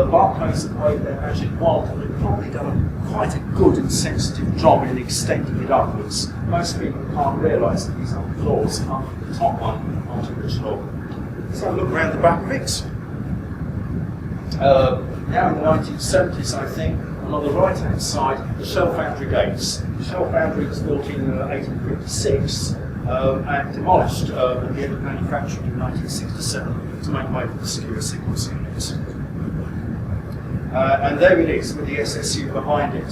Barclays have played their magic wand and they've probably done quite a good and sensitive job in extending it upwards. Most people can't realise that these are floors up the top one onto the floor. So look around the back of it. Now in the 1970s, I think, and on the right-hand side, the Shell Foundry gates. The Shell Foundry was built in 1856 and demolished at the end of manufacturing in 1967 to make way for the secure signals unit. And there it is, with the SSU behind it.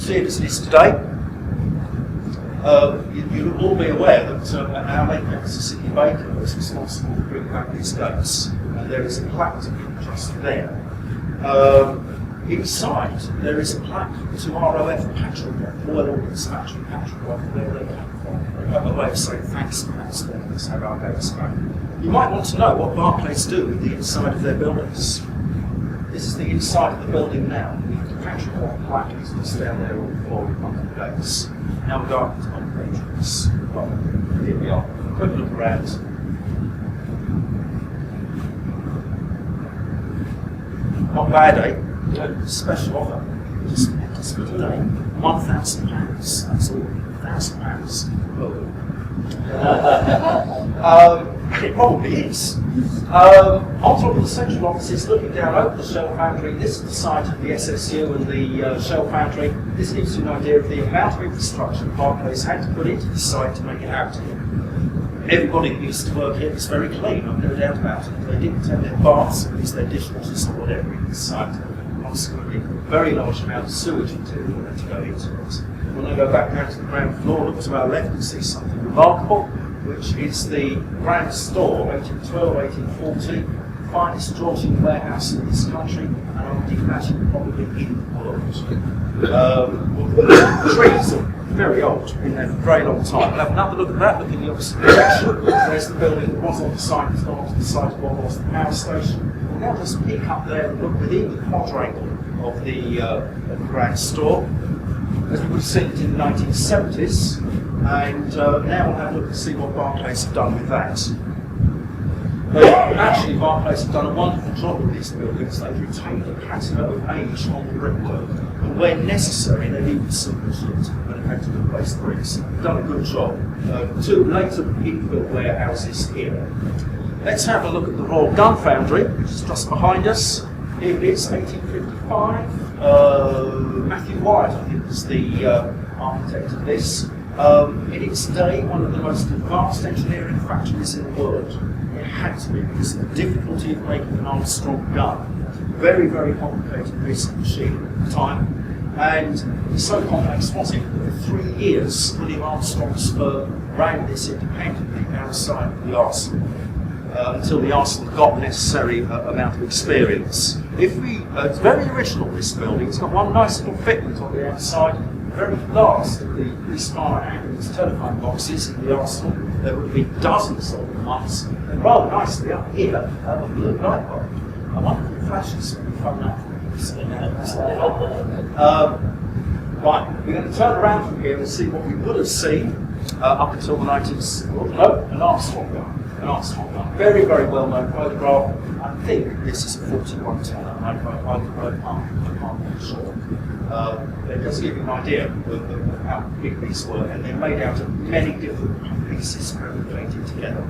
See it as it is today. You'll all be aware that our late member, Sidney Baker, was responsible for bringing back these gates. And there is a plaque to be just there. Inside, there is a plaque to ROF Patrick, Royal Ordnance Factory Patrick, where they came from. They have a way of saying thanks to that, so let's have our gates back. You might want to know what Barclays do with the inside of their buildings. This is the inside of the building now. The Patrick plaque is just down there on the floor in front of the gates. Now we'll go up to the entrance. Well, here we are. Quick look around. Not bad, eh? Special offer. Just today, £1,000. That's all, £1,000. It probably is. On top of the central offices, looking down over the shell foundry, this is the site of the SSU and the shell foundry. This gives you an idea of the amount of infrastructure Barclays had to put into the site to make it out here. Everybody that used to work here was very clean, I've no doubt about it. They didn't have their baths or use their dishwashers or whatever in the site. Consequently, a very large amount of sewage material had to go into it. When I go back down to the ground floor, look to our left and see something remarkable, which is the ground store, 1812, 1840, finest Georgian warehouse in this country, and I would imagine probably in the world. The trees are very old, been there for a very long time. We'll have another look at that, look in the opposite direction. There's the building that was on the site, it's not on the site of what was the power station. We'll now just peek up there and look within the quadrangle of the ground store. As we would have seen it in the 1970s, and now we'll have a look and see what Barclays have done with that. Actually, Barclays have done a wonderful job with these buildings. They've retained the patina of age on the brickwork, and where necessary, they've even simplified it when they've had to replace the bricks. They've done a good job. Two later infill warehouses here. Let's have a look at the Royal Gun Foundry, which is just behind us. Here it is, 1855. Matthew Wyatt, I think, was the architect of this. In its day, one of the most advanced engineering factories in the world. It had to be because of the difficulty of making an Armstrong gun. Very, very complicated piece of machine at the time. And so complex was it that for 3 years, William Armstrong's firm ran this independently outside of the arsenal. Until the arsenal got the necessary amount of experience. It's very original, this building. It's got one nice little fitment on the outside. Very last of the police fire ambulance telephone boxes in the arsenal. There would be dozens of them once. And rather nicely up here, a blue light bulb. I wonder if it flashes when you phone up. Right, we're going to turn around from here and see what we would have seen up until the 19th. No, an Armstrong gun. An Armstrong gun. Very, very well known photograph. I think this is a 41 tonner. I can't be sure. It does give you an idea of how big these were, and they're made out of many different pieces fabricated together.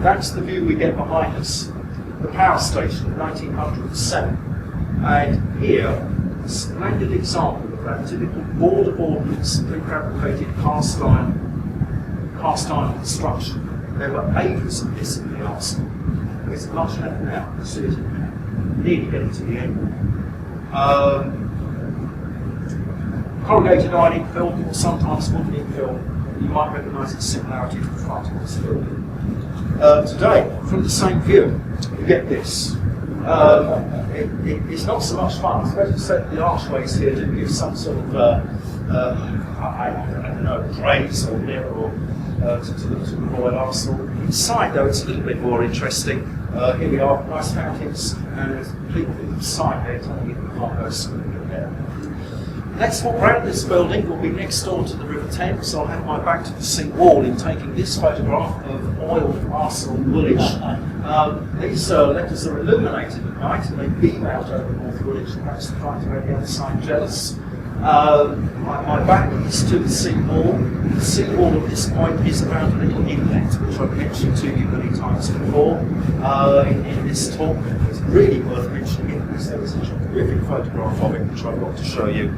That's the view we get behind us. The power station, 1907. And here, a splendid example of that typical board-to-board prefabricated cast iron construction. There were acres of this in the arsenal. There's much left now. You see it now. Nearly getting to the end. Corrugated iron infill, or sometimes wooden infill. You might recognise its similarity to the front of this building. Today, from the same view, you get this. It's not so much fun. It's better to set the archways here to give some sort of, I don't know, praise or mirror or to the Royal Arsenal. Inside, though, it's a little bit more interesting. Here we are, nice fountains, and there's people in the side there telling you the cargo's there. Next walk round this building will be next door to the River Thames, so I'll have my back to the sink wall in taking this photograph of oiled Arsenal Woolwich. These letters are illuminated at night and they beam out over North Woolwich, perhaps trying to make the other side jealous. My back is to the sea wall. The sea wall at this point is around a little inlet, which I've mentioned to you many times before in this talk. It's really worth mentioning it because there was a terrific photograph of it which I've got to show you.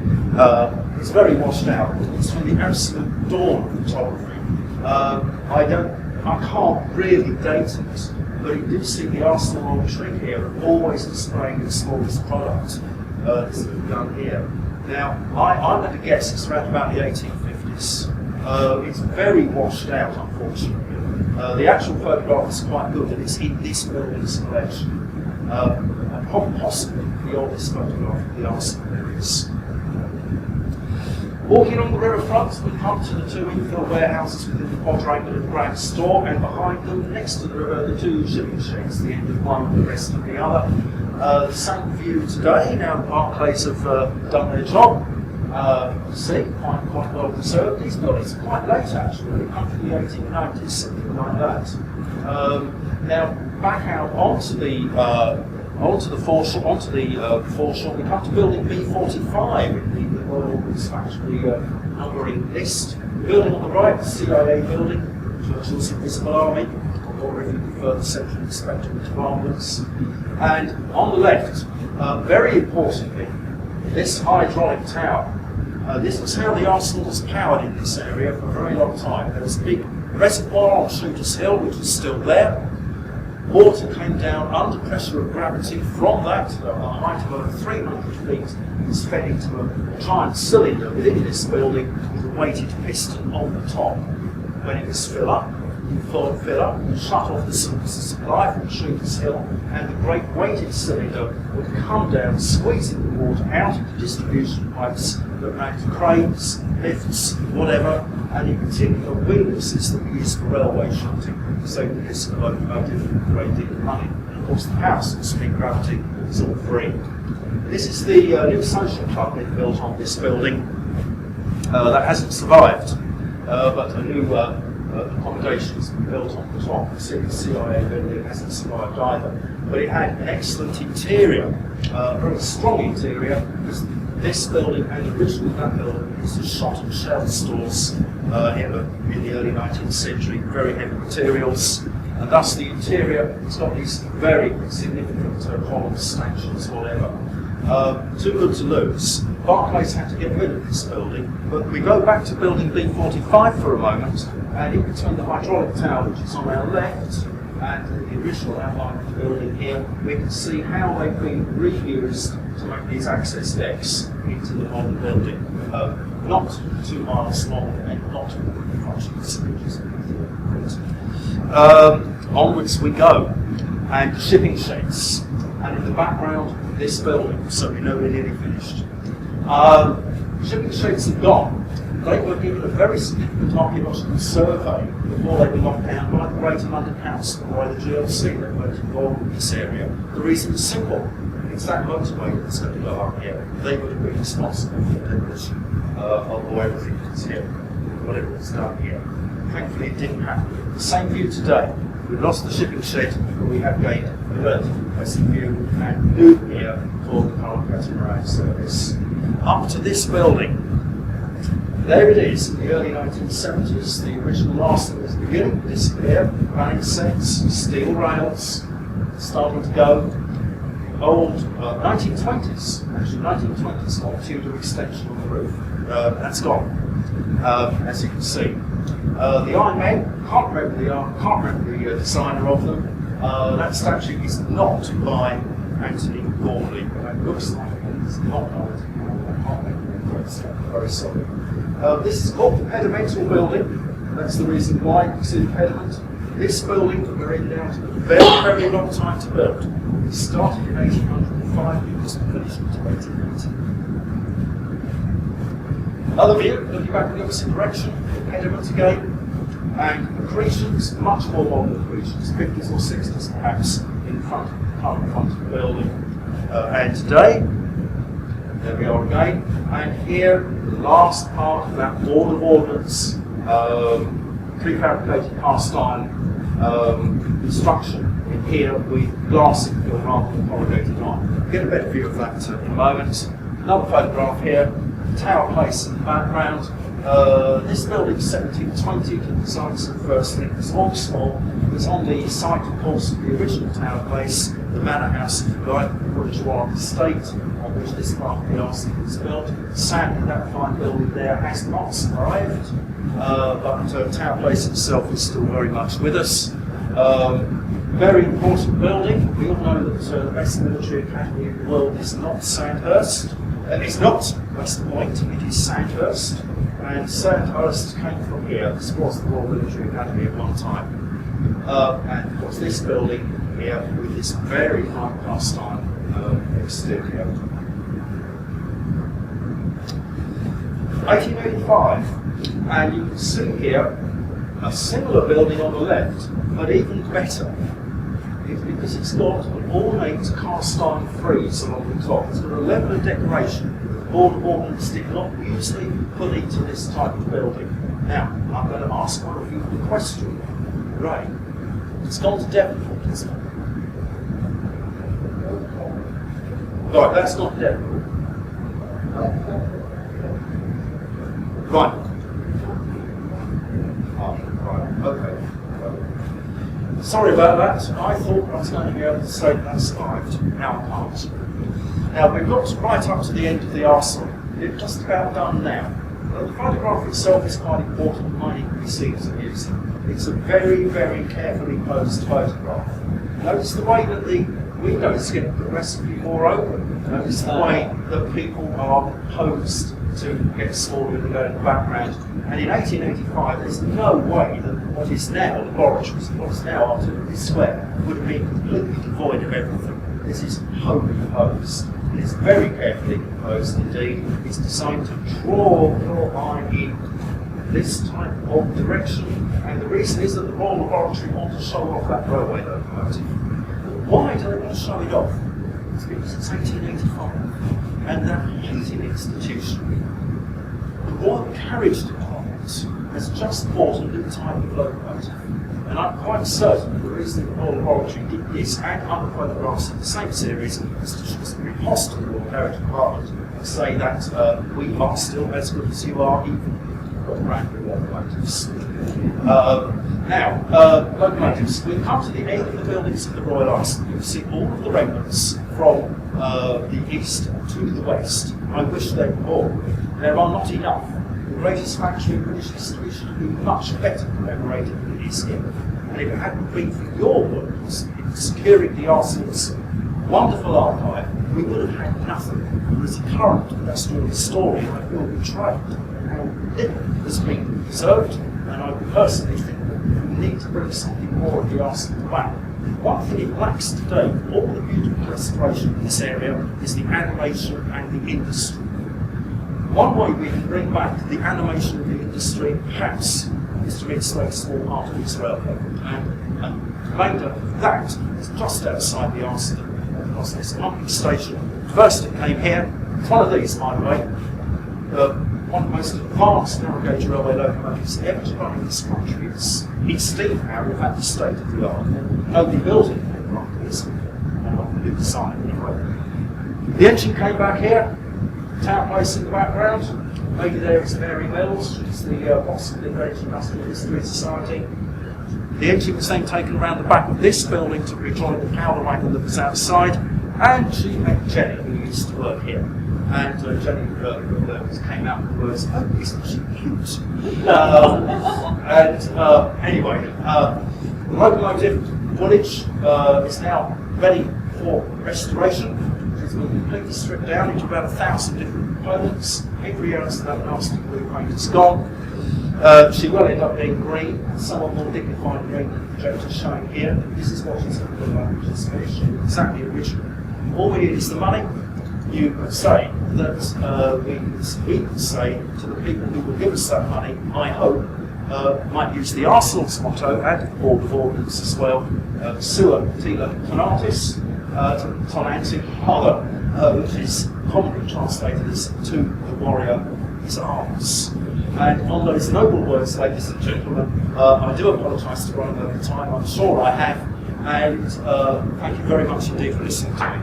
It's very washed out. It's from the absolute dawn of photography. I can't really date it, but you do see the Arsenal on trick here of always displaying the smallest product. This is done here. Now, I'm going to guess it's around about the 1850s. It's very washed out, unfortunately. The actual photograph is quite good, and it's in this building's collection. And possibly the oldest photograph of the Arsenal there is. Walking on the riverfront, we come to the two infill warehouses within the quadrangle of the ground store, and behind them, next to the river, the two shipping sheds, the end of one, the rest of the other. The same view today. Now the Barclays have done their job. See, quite well preserved. These buildings are quite late actually, up to the 1890s, something like that. Now back out onto the onto the foreshore, we come to building B45 in the Royal Ordnance Factory numbering list. The building on the right, the CIA building, Churchill's Invisible Army, or if you prefer, the Central Inspectorate Departments. And on the left, very importantly, this hydraulic tower. This was how the arsenal was powered in this area for a very long time. There was a big reservoir on Shooter's Hill, which is still there. Water came down under pressure of gravity from that, at a height of over 300 feet, and was fed into a giant cylinder within this building with a weighted piston on the top. When it was fill up, and shut off the supply from Shooter's Hill, and the great weighted cylinder would come down, squeezing the water out of the distribution pipes that ran to cranes, lifts, whatever, and in particular windlasses that we use for railway shunting, so the piss of the locomotive a great deal of money. And of course the power source, being gravity, is all free. This is the new social club they've built on this building. That hasn't survived, but a new accommodation has been built on the top. The CIA building hasn't survived either, but it had an excellent interior, a very strong interior, because this building and originally that building was the shot and shell stores in the early 19th century, very heavy materials, and thus the interior has got these very significant columns, stanchions, whatever. Too good to lose. Barclays had to get rid of this building, but we go back to building B45 for a moment, and in between the hydraulic tower, which is on our left, and the original outline of the building here, we can see how they've been reused to make these access decks into the modern building. Not 2 miles long and not functions. Onwards we go, and shipping sheds, and in the background this building, so we know we're nearly finished. Shipping sheds are gone. They were given a very significant archaeological survey before they were knocked down by the Greater London Council, by the GLC that weren't involved in this area. The reason is simple. It's that motorway that's going to go up here. They would have been responsible for the demolition of everything that's here, whatever was done here. Thankfully it didn't happen. The same view today. We've lost the shipping shed, but we have gained a relatively impressive view and new here for the current catamaran service. Up to this building. There it is, in the early 1970s, the original arsenal was beginning to disappear, running sets, steel rails, starting to go. Old 1920s, actually 1920s, old Tudor extension on the roof. That's gone, as you can see. The Iron Men, can't remember the designer of them. That statue is not by Anthony Gormley, but it looks like it is not very solid. This is called the Pedimental Building. That's the reason why it's in pediment. This building that we're in now took a very, very long time to build. It started in 1805 and it was finished in 1880. Another view, looking back in the opposite direction, the pediment again. And accretions, much more modern accretions, 50s or 60s perhaps, in front of the building. And today, there we are again, and here, the last part of that Board of Ordnance prefabricated cast iron construction in here with glass infill rather than corrugated iron. We'll get a better view of that in a moment. Another photograph here, Tower Place in the background. This building is 1720, the design of the first thing was all small. It was on the site, of course, of the original Tower Place, the manor house, if you like, the Woolwich estate, on which this part of the arsenal was built. Sadly, that fine building there has not survived, but Tower Place itself is still very much with us. Very important building. We all know that the best military academy in the world is not Sandhurst. It's not West Point, it is Sandhurst. And Sandhurst came from here. This was the Royal Military Academy at one time. And of course this building here with this very high cast iron exterior. 1885, and you can see here a similar building on the left, but even better. It's because it's got an ornate cast iron frieze along the top. It's got a level of decoration that the Board of Ordnance did not usually put into this type of building. Now, I'm going to ask one of you the question. Ray, it's gone to Devonport, isn't it? Right, that's not dead. Right. Oh, right, okay. Sorry about that. I thought I was going to be able to say that survived. Now I can't. Now we've got right up to the end of the arsenal. It's just about done now. The photograph itself is quite important. It might even be seen as amusing. It's a very, very carefully posed photograph. Notice the way that the windows get progressively more open. Notice the way that people are posed to get smaller and go in the background. And in 1885, there's no way that what is now laboratories, what is now Artillery Square, would have been completely devoid of everything. This is wholly posed. It is very carefully composed indeed. It's designed to draw your eye in this type of direction. And the reason is that the Royal Laboratory want to show off that railway locomotive. Why do they want to show it off? It's because it's 1885. And they're a hated institution. The Royal Carriage Department has just bought a new type of locomotive. And I'm quite certain the reason the Royal Laboratory did this and other photographs in the same series is to just riposte to the Royal Carriage Department and say that we are still as good as you are, even if you've got brand new locomotives. Locomotives. We come to the end of the buildings of the Royal Arsenal. You see all of the remnants from the east to the west. I wish they were more. There are not enough. The greatest factory in British history should be much better commemorated than it is here. And if it hadn't been for your work in securing the Arsenal's wonderful archive, we would have had nothing. And as a current industrial historian, I feel betrayed and how little has been preserved. And I personally think that we need to bring something more of the Arsenal back. One thing it lacks today, all the beautiful restoration in this area, is the animation and the industry. One way we can bring back the animation of the industry, perhaps, is to install a small part of this railway. And the remainder of that is just outside the Arsenal, across this pumping station. First it came here. It's one of these, by the way. One of the most advanced narrow gauge railway locomotives ever to run in this country. It's steam power, in fact, the state of the art. Nobody built it after this. Not the new design, anyway. The engine came back here. Town place in the background. Maybe there is Mary Mills, which is the boss of the Greenwich Industrial History Society. The engine was then taken around the back of this building to rejoin the powder wagon that was outside, and she met Jenny, who used to work here. And Jenny came out with the words, "Oh, isn't she cute?" Anyway, the locomotive Woolwich is now ready for restoration. It's been completely stripped down into about 1,000 different components. Every ounce of that nasty blue paint is gone. She will end up being green, somewhat more dignified green than the projector showing here. This is what she's going to look like, which is finished exactly original. All we need is the money. You could say that we could say to the people who will give us that money, I hope, might use the Arsenal's motto and the Board of Ordnance as well, Sua Tila Tonatis, Tonanti Mother, which is commonly translated as to the warrior his arms. And on those noble words, ladies and gentlemen, I do apologise for running over time, I'm sure I have, and thank you very much indeed for listening to me.